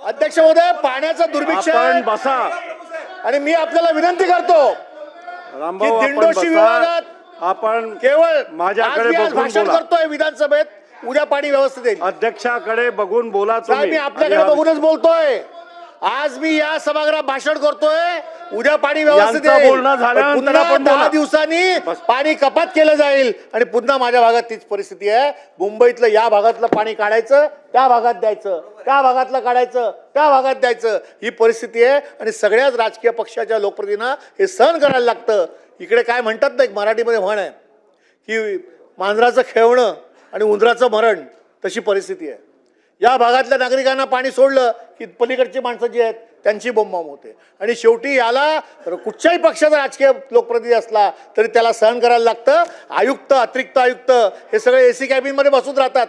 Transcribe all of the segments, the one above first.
अध्यक्ष महोदय, पाण्याचं दुर्भिक्ष आपण बसा. आणि मी आपल्याला विनंती करतो की दिंडोशी विभागात आपण केवळ माझ्याकडे आज बघून भाषण बोला. करतोय विधानसभेत, उद्या पाणी व्यवस्थित येईल. अध्यक्षाकडे बघून बोला साहेब, तुम्ही. मी आपल्याकडे बघूनच बोलतोय. आज मी या सभागृहात भाषण करतोय, उद्या पाणी व्यवस्थित यांचं येईल. बोलणं झाल्यानंतर पुन्हा आपण 10 बोला. दिवसांनी बस. पाणी कपात केलं जाईल आणि पुन्हा माझ्या भागात तीच परिस्थिती आहे. मुंबईतलं या भागातलं पाणी काढायचं, त्या भागात द्यायचं, त्या भागातलं काढायचं, त्या भागात द्यायचं, ही परिस्थिती आहे. आणि सगळ्याच राजकीय पक्षाच्या लोकप्रतिनिधींना हे सहन करायला लागतं. इकडे काय म्हणतात ना, एक मराठीमध्ये म्हण आहे की मांजराचं खेळणं आणि उंदराचं मरण, तशी परिस्थिती आहे. या भागातल्या नागरिकांना पाणी सोडलं की पलीकडची माणसं जी आहेत त्यांची बोंबाबोंब होते. आणि शेवटी याला कुठच्याही पक्षाचा राजकीय लोकप्रतिनिधी असला तरी त्याला सहन करायला लागतं. आयुक्त, अतिरिक्त आयुक्त हे सगळे AC कॅबिनमध्ये बसून राहतात.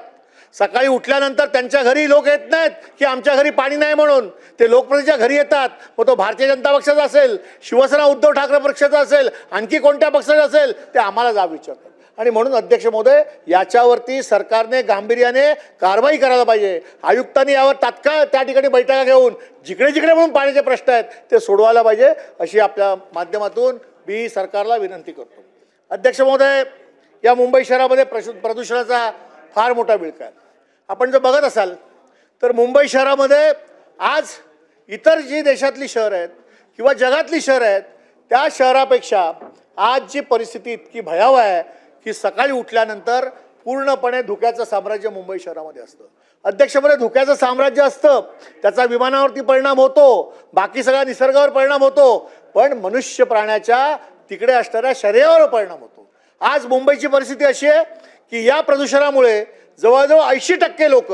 सकाळी उठल्यानंतर त्यांच्या घरी लोक येत नाहीत की आमच्या घरी पाणी नाही म्हणून. ते लोकप्रतिनिधीच्या घरी येतात. मग तो भारतीय जनता पक्षाचा असेल, शिवसेना उद्धव ठाकरे पक्षाचा असेल, आणखी कोणत्या पक्षाचा असेल, ते आम्हाला जाब विचारतात. आणि म्हणून अध्यक्ष महोदय, याच्यावरती सरकारने गांभीर्याने कारवाई करायला पाहिजे. आयुक्तांनी यावर तात्काळ त्या ठिकाणी बैठका घेऊन जिकडे जिकडे म्हणून पाण्याचे प्रश्न आहेत ते सोडवायला पाहिजे, अशी आपल्या माध्यमातून मी सरकारला विनंती करतो. अध्यक्ष महोदय, या मुंबई शहरामध्ये प्रदूषणाचा फार मोठा विळखा आहे. आपण जर बघत असाल तर मुंबई शहरामध्ये आज इतर जी देशातली शहरं आहेत किंवा जगातली शहरं आहेत त्या शहरापेक्षा आज जी परिस्थिती इतकी भयावह आहे की सकाळी उठल्यानंतर पूर्णपणे धुक्याचं साम्राज्य मुंबई शहरामध्ये असतं. अध्यक्षमध्ये धुक्याचं साम्राज्य असतं, त्याचा विमानावरती परिणाम होतो, बाकी सगळ्या निसर्गावर परिणाम होतो, पण मनुष्य प्राण्याच्या तिकडे असणाऱ्या शरीरावर परिणाम होतो. आज मुंबईची परिस्थिती अशी आहे की या प्रदूषणामुळे जवळजवळ 80% लोक,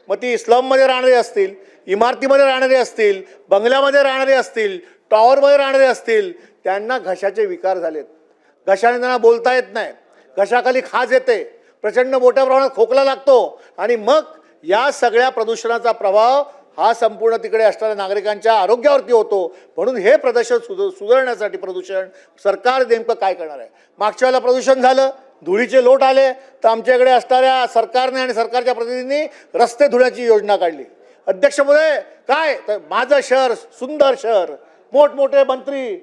मग ती स्लममध्ये राहणारे असतील, इमारतीमध्ये राहणारे असतील, बंगल्यामध्ये राहणारे असतील, टॉवरमध्ये राहणारे असतील, त्यांना घशाचे विकार झालेत. घशाने त्यांना बोलता येत नाही, घशाखाली खाज येते, प्रचंड मोठ्या प्रमाणात खोकला लागतो. आणि मग या सगळ्या प्रदूषणाचा प्रभाव हा संपूर्ण तिकडे असणाऱ्या नागरिकांच्या आरोग्यावरती होतो. म्हणून हे प्रदूषण सुधारण्यासाठी प्रदूषण सरकार नेमकं काय करणार आहे? मागच्या वेळेला प्रदूषण झालं, धुळीचे लोट आले, तर आमच्याकडे असणाऱ्या सरकारने आणि सरकारच्या प्रतिनिधींनी रस्ते धुण्याची योजना काढली. अध्यक्ष महोदय, काय तर माझं शहर सुंदर शहर, मोठमोठे मंत्री,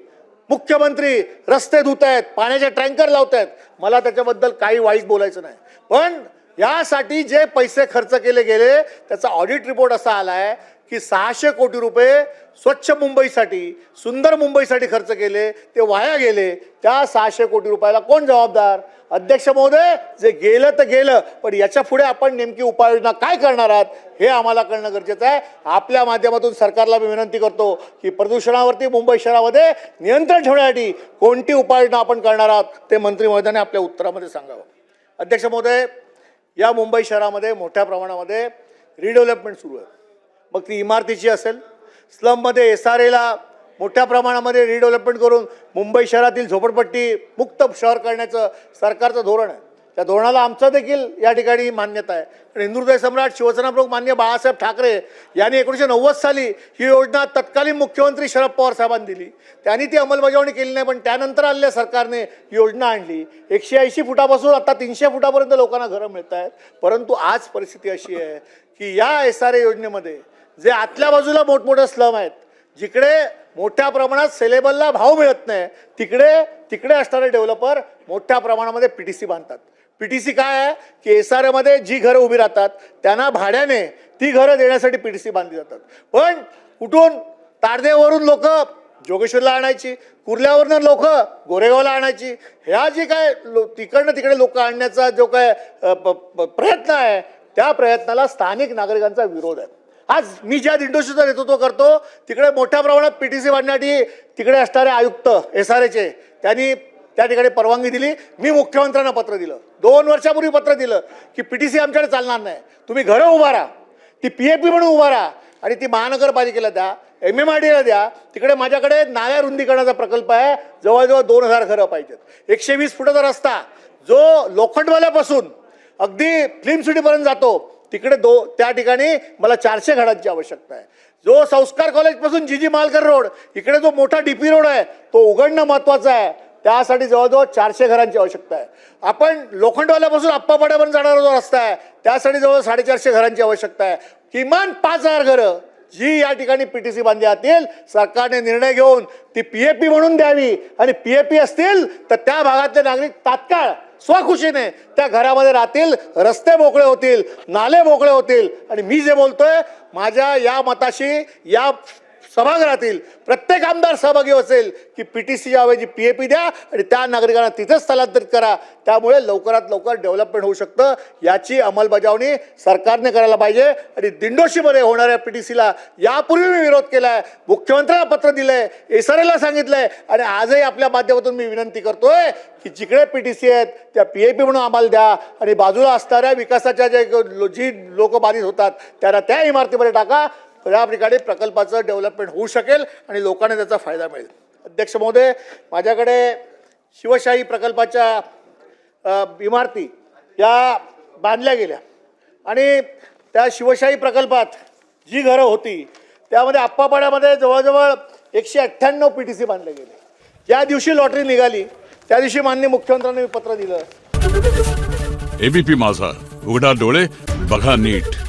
मुख्यमंत्री रस्ते धुत आहेत, पाण्याचे टँकर लावत आहेत, मला त्याच्याबद्दल काही वाईट बोलायचं नाही. पण यासाठी जे पैसे खर्च केले गेले त्याचा ऑडिट रिपोर्ट असा आला आहे की 600 कोटी रुपये स्वच्छ मुंबईसाठी, सुंदर मुंबईसाठी खर्च केले, ते वाया गेले. त्या 600 कोटी रुपयाला कोण जबाबदार? अध्यक्ष महोदय, जे गेलं तर गेलं, पण याच्या पुढे आपण नेमकी उपाययोजना काय करणार आहात हे आम्हाला कळणं गरजेचं आहे. आपल्या माध्यमातून सरकारला मी विनंती करतो की प्रदूषणावरती मुंबई शहरामध्ये नियंत्रण ठेवण्यासाठी कोणती उपाययोजना आपण करणार आहात ते मंत्री महोदयाने आपल्या उत्तरामध्ये सांगावं. अध्यक्ष महोदय, या मुंबई शहरामध्ये मोठ्या प्रमाणामध्ये रिडेव्हलपमेंट सुरू आहे. मग ती इमारतीची असेल, स्लममध्ये SRAला मोठ्या प्रमाणामध्ये रिडेव्हलपमेंट करून मुंबई शहरातील झोपडपट्टी मुक्त शहर करण्याचं सरकारचं धोरण आहे. त्या धोरणाला आमचं देखील या ठिकाणी मान्यता आहे. हिंदुहृदय सम्राट शिवसेना प्रमुख माननीय बाळासाहेब ठाकरे यांनी 1990 साली ही योजना तत्कालीन मुख्यमंत्री शरद पवार साहेबांनी दिली. त्यांनी ती अंमलबजावणी केली नाही, पण त्यानंतर आलेल्या सरकारने ही योजना आणली. 180 फुटापासून आता 300 फुटापर्यंत लोकांना घरं मिळत आहेत. परंतु आज परिस्थिती अशी आहे की या SRA योजनेमध्ये जे आतल्या बाजूला मोठमोठे स्लम आहेत, जिकडे मोठ्या प्रमाणात सेलेबलला भाव मिळत नाही, तिकडे असणारे डेव्हलपर मोठ्या प्रमाणामध्ये PTC बांधतात. PTC काय आहे की SRAमध्ये जी घरं उभी राहतात त्यांना भाड्याने ती घरं देण्यासाठी PTC बांधली जातात. पण कुठून? तारदेवरून लोक जोगेश्वरला आणायची, कुर्ल्यावरनं लोक गोरेगावला आणायची. ह्या जी काय तिकडनं तिकडे लोक आणण्याचा जो काय प्रयत्न आहे, त्या प्रयत्नाला स्थानिक नागरिकांचा विरोध आहे. आज मी ज्या दिंडोशीचं नेतृत्व करतो तिकडे मोठ्या प्रमाणात PTC बांधण्यासाठी तिकडे असणारे आयुक्त SRAचे त्यांनी त्या ठिकाणी परवानगी दिली. मी मुख्यमंत्र्यांना पत्र दिलं, 2 वर्षापूर्वी पत्र दिलं की PTC आमच्याकडे चालणार नाही, तुम्ही घरं उभारा, ती PAP म्हणून उभारा आणि ती महानगरपालिकेला द्या, MMRDAला द्या. तिकडे माझ्याकडे नाल्या रुंदीकरणाचा प्रकल्प आहे, जवळजवळ 2000 घरं पाहिजेत. 120 फुटाचा रस्ता जो लोखंडवाल्यापासून अगदी फिल्म सिटीपर्यंत जातो, तिकडे त्या ठिकाणी मला 400 घरांची आवश्यकता आहे. जो संस्कार कॉलेजपासून GG मालकर रोड, इकडे जो मोठा DP रोड आहे तो उघडणं महत्त्वाचं आहे. त्यासाठी जवळजवळ 400 घरांची आवश्यकता आहे. आपण लोखंडवाल्यापासून आप्पापाड्यापर्यंत जाणारा जो रस्ता आहे त्यासाठी जवळ 450 घरांची आवश्यकता आहे. किमान 5000 घरं जी या ठिकाणी पीटीसी बांधली जातील सरकारने निर्णय घेऊन ती पीएपी म्हणून द्यावी आणि पीएपी असतील तर त्या भागातले नागरिक तात्काळ स्वखुशीने त्या घरामध्ये राहतील, रस्ते मोकळे होतील, नाले मोकळे होतील. आणि मी जे बोलतोय माझ्या या मताशी या सभागृहातील प्रत्येक आमदार सहभागी असेल की पीटीसीच्या ऐवजी पीएपी द्या आणि त्या नागरिकांना तिथेच स्थलांतरित करा. त्यामुळे लवकरात लवकर डेव्हलपमेंट होऊ शकतं. याची अंमलबजावणी सरकारने करायला पाहिजे. आणि दिंडोशीमध्ये होणाऱ्या पीटीसीला यापूर्वी मी विरोध केला आहे, मुख्यमंत्र्यांना पत्र दिलंय, एसआरएला सांगितलंय आणि आजही आपल्या माध्यमातून मी विनंती करतोय की जिकडे पीटीसी आहेत त्या पीएपी म्हणून आम्हाला द्या आणि बाजूला असणाऱ्या विकासाच्या जी लोक बाधित होतात त्यांना त्या इमारतीमध्ये टाका. या ठिकाणी प्रकल्पाचं डेव्हलपमेंट होऊ शकेल आणि लोकांना त्याचा फायदा मिळेल. अध्यक्ष महोदय, माझ्याकडे शिवशाही प्रकल्पाच्या इमारती या बांधल्या गेल्या आणि त्या शिवशाही प्रकल्पात जी घरं होती त्यामध्ये आप्पापाड्यामध्ये जवळजवळ 198 पीटीसी बांधले गेले. ज्या दिवशी लॉटरी निघाली त्या दिवशी माननीय मुख्यमंत्र्यांनी मी पत्र दिलं. एबीपी माझा, उघडा डोळे बघा नीट.